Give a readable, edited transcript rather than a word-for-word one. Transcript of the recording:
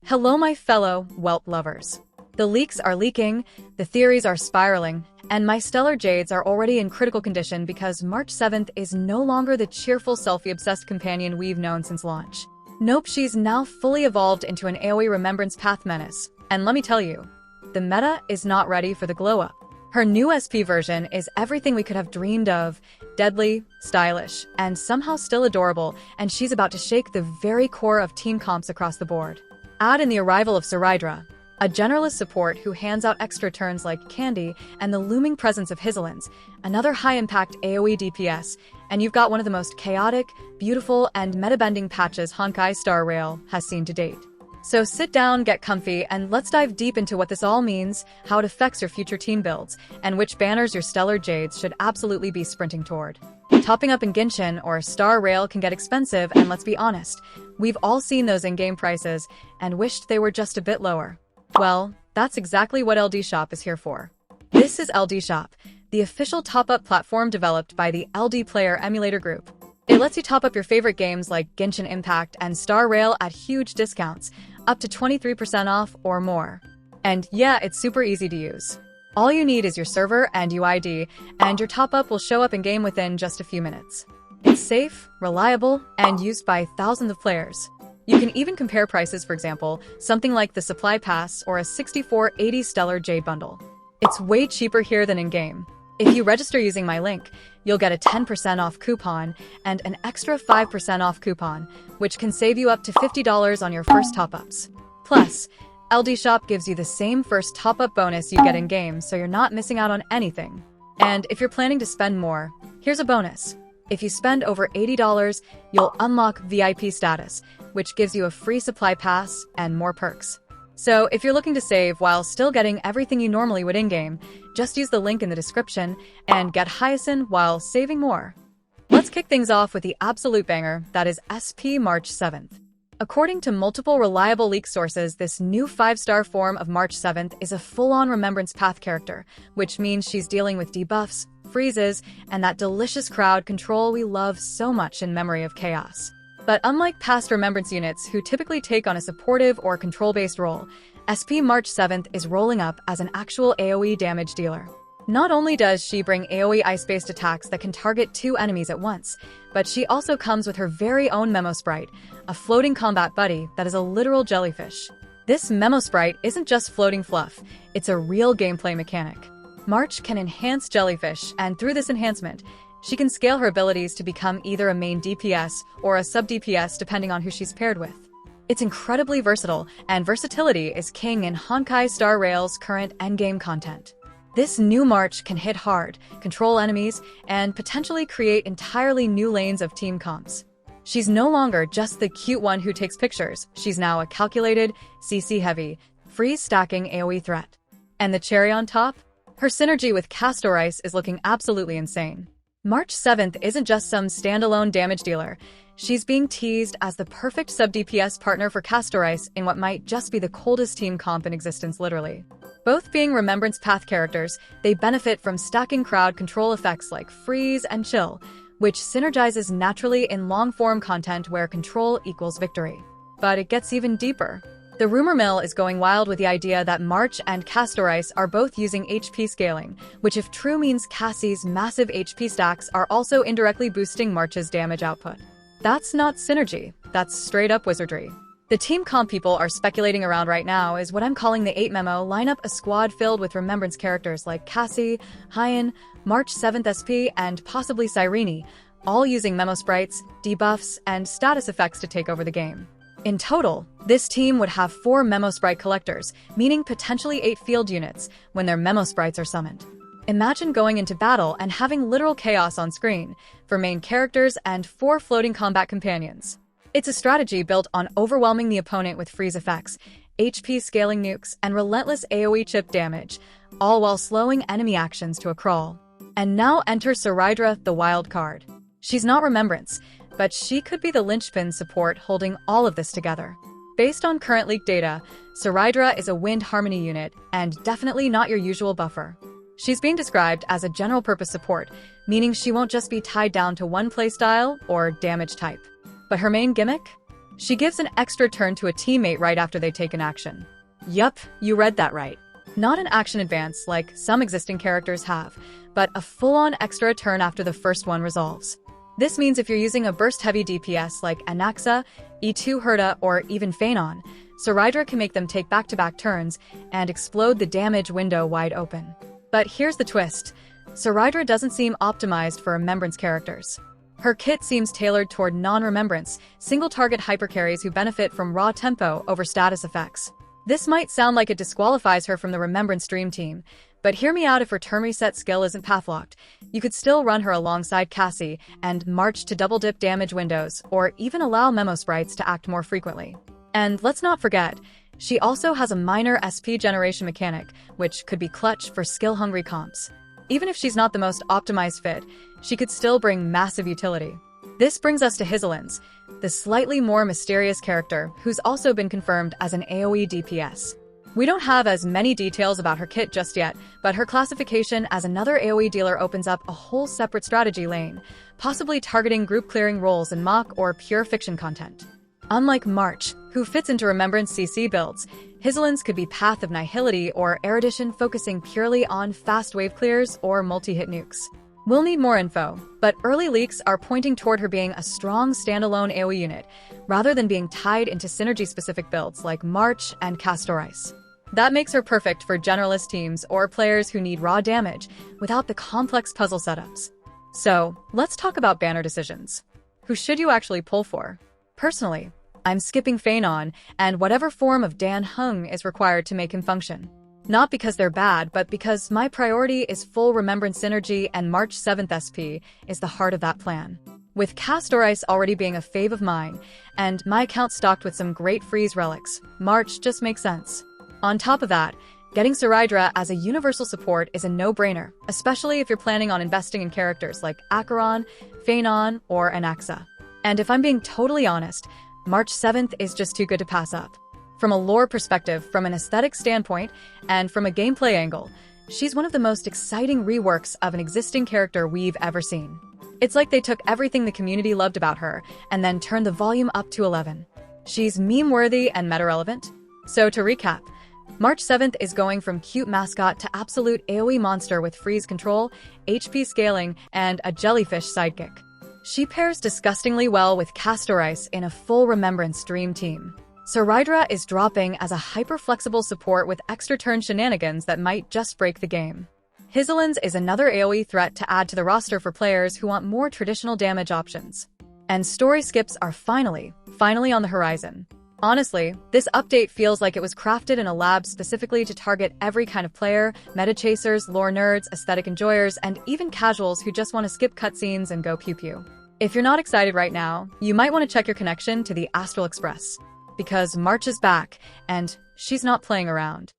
Hello my fellow whelp lovers. The leaks are leaking, the theories are spiraling, and my stellar jades are already in critical condition because March 7th is no longer the cheerful selfie-obsessed companion we've known since launch. Nope, she's now fully evolved into an AoE Remembrance path menace, and let me tell you, the meta is not ready for the glow-up. Her new SP version is everything we could have dreamed of, deadly, stylish, and somehow still adorable, and she's about to shake the very core of team comps across the board. Add in the arrival of Cyredra, a generalist support who hands out extra turns like candy, and the looming presence of Hizelins, another high-impact AoE DPS, and you've got one of the most chaotic, beautiful, and meta-bending patches Honkai Star Rail has seen to date. So sit down, get comfy, and let's dive deep into what this all means, how it affects your future team builds, and which banners your stellar jades should absolutely be sprinting toward. Topping up in Genshin or Star Rail can get expensive, and let's be honest, we've all seen those in-game prices and wished they were just a bit lower. Well, that's exactly what LDSOP is here for. This is LDSOP, the official top-up platform developed by the LD Player Emulator Group. It lets you top up your favorite games like Genshin Impact and Star Rail at huge discounts, up to 23% off or more. And yeah, it's super easy to use. All you need is your server and UID, and your top-up will show up in-game within just a few minutes. It's safe, reliable, and used by thousands of players. You can even compare prices, for example, something like the Supply Pass or a 6480 Stellar Jade Bundle. It's way cheaper here than in-game. If you register using my link, you'll get a 10% off coupon and an extra 5% off coupon, which can save you up to $50 on your first top-ups. Plus, LDSOP gives you the same first top-up bonus you get in-game, so you're not missing out on anything. And if you're planning to spend more, here's a bonus. If you spend over $80, you'll unlock VIP status, which gives you a free supply pass and more perks. So if you're looking to save while still getting everything you normally would in-game, just use the link in the description and get Hyacinth while saving more. Let's kick things off with the absolute banger that is SP March 7th. According to multiple reliable leak sources, this new 5-star form of March 7th is a full-on Remembrance Path character, which means she's dealing with debuffs, freezes, and that delicious crowd control we love so much in Memory of Chaos. But unlike past Remembrance units who typically take on a supportive or control-based role, SP March 7th is rolling up as an actual AoE damage dealer. Not only does she bring AoE ice-based attacks that can target 2 enemies at once, but she also comes with her very own Memo Sprite, a floating combat buddy that is a literal jellyfish. This Memo Sprite isn't just floating fluff, it's a real gameplay mechanic. March can enhance jellyfish, and through this enhancement, she can scale her abilities to become either a main DPS or a sub-DPS depending on who she's paired with. It's incredibly versatile, and versatility is king in Honkai Star Rail's current endgame content. This new March can hit hard, control enemies, and potentially create entirely new lanes of team comps. She's no longer just the cute one who takes pictures, she's now a calculated, CC-heavy, freeze-stacking AoE threat. And the cherry on top? Her synergy with Castor Ice is looking absolutely insane. March 7th isn't just some standalone damage dealer. She's being teased as the perfect sub-DPS partner for Castor Ice in what might just be the coldest team comp in existence, literally. Both being Remembrance Path characters, they benefit from stacking crowd control effects like freeze and chill, which synergizes naturally in long-form content where control equals victory. But it gets even deeper. The rumor mill is going wild with the idea that March and Castor Ice are both using HP scaling, which if true means Cassie's massive HP stacks are also indirectly boosting March's damage output. That's not synergy, that's straight-up wizardry. The team comp people are speculating around right now is what I'm calling the 8 memo line up a squad filled with Remembrance characters like Cassie, Hyan, March 7th SP, and possibly Cyrene, all using memo sprites, debuffs, and status effects to take over the game. In total, this team would have 4 Memo Sprite collectors, meaning potentially 8 field units, when their Memo Sprites are summoned. Imagine going into battle and having literal chaos on screen, for main characters and 4 floating combat companions. It's a strategy built on overwhelming the opponent with freeze effects, HP scaling nukes, and relentless AoE chip damage, all while slowing enemy actions to a crawl. And now enter Cyredra, the wild card. She's not Remembrance, but she could be the linchpin support holding all of this together. Based on current leaked data, Cyredra is a wind harmony unit and definitely not your usual buffer. She's being described as a general-purpose support, meaning she won't just be tied down to one playstyle or damage type. But her main gimmick? She gives an extra turn to a teammate right after they take an action. Yup, you read that right. Not an action advance like some existing characters have, but a full-on extra turn after the first one resolves. This means if you're using a burst-heavy DPS like Anaxa, E2 Herta, or even Phanon, Saridra can make them take back-to-back turns and explode the damage window wide open. But here's the twist. Saridra doesn't seem optimized for Remembrance characters. Her kit seems tailored toward non-Remembrance, single-target hypercarries who benefit from raw tempo over status effects. This might sound like it disqualifies her from the Remembrance Dream Team, but hear me out. If her turn reset skill isn't path-locked, you could still run her alongside Cassie and march to double-dip damage windows, or even allow Memo Sprites to act more frequently. And let's not forget, she also has a minor SP generation mechanic, which could be clutch for skill-hungry comps. Even if she's not the most optimized fit, she could still bring massive utility. This brings us to Hyzelins, the slightly more mysterious character who's also been confirmed as an AoE DPS. We don't have as many details about her kit just yet, but her classification as another AoE dealer opens up a whole separate strategy lane, possibly targeting group-clearing roles in mock or pure fiction content. Unlike March, who fits into Remembrance CC builds, Hyzelins could be Path of Nihility or Erudition, focusing purely on fast wave clears or multi-hit nukes. We'll need more info, but early leaks are pointing toward her being a strong standalone AoE unit, rather than being tied into synergy-specific builds like March and Castoris. That makes her perfect for generalist teams or players who need raw damage without the complex puzzle setups. So, let's talk about banner decisions. Who should you actually pull for? Personally, I'm skipping Phanon and whatever form of Dan Heng is required to make him function. Not because they're bad, but because my priority is full Remembrance synergy, and March 7th SP is the heart of that plan. With Castoris already being a fave of mine, and my account stocked with some great freeze relics, March just makes sense. On top of that, getting Cyredra as a universal support is a no-brainer, especially if you're planning on investing in characters like Acheron, Phanon, or Anaxa. And if I'm being totally honest, March 7th is just too good to pass up. From a lore perspective, from an aesthetic standpoint, and from a gameplay angle, she's one of the most exciting reworks of an existing character we've ever seen. It's like they took everything the community loved about her and then turned the volume up to 11. She's meme-worthy and meta-relevant. So to recap, March 7th is going from cute mascot to absolute AoE monster with freeze control, HP scaling, and a jellyfish sidekick. She pairs disgustingly well with Castoris in a full Remembrance Dream Team. Saridra is dropping as a hyper-flexible support with extra turn shenanigans that might just break the game. Hyzelins is another AoE threat to add to the roster for players who want more traditional damage options. And story skips are finally on the horizon. Honestly, this update feels like it was crafted in a lab specifically to target every kind of player: meta chasers, lore nerds, aesthetic enjoyers, and even casuals who just want to skip cutscenes and go pew-pew. If you're not excited right now, you might want to check your connection to the Astral Express. Because March is back, and she's not playing around.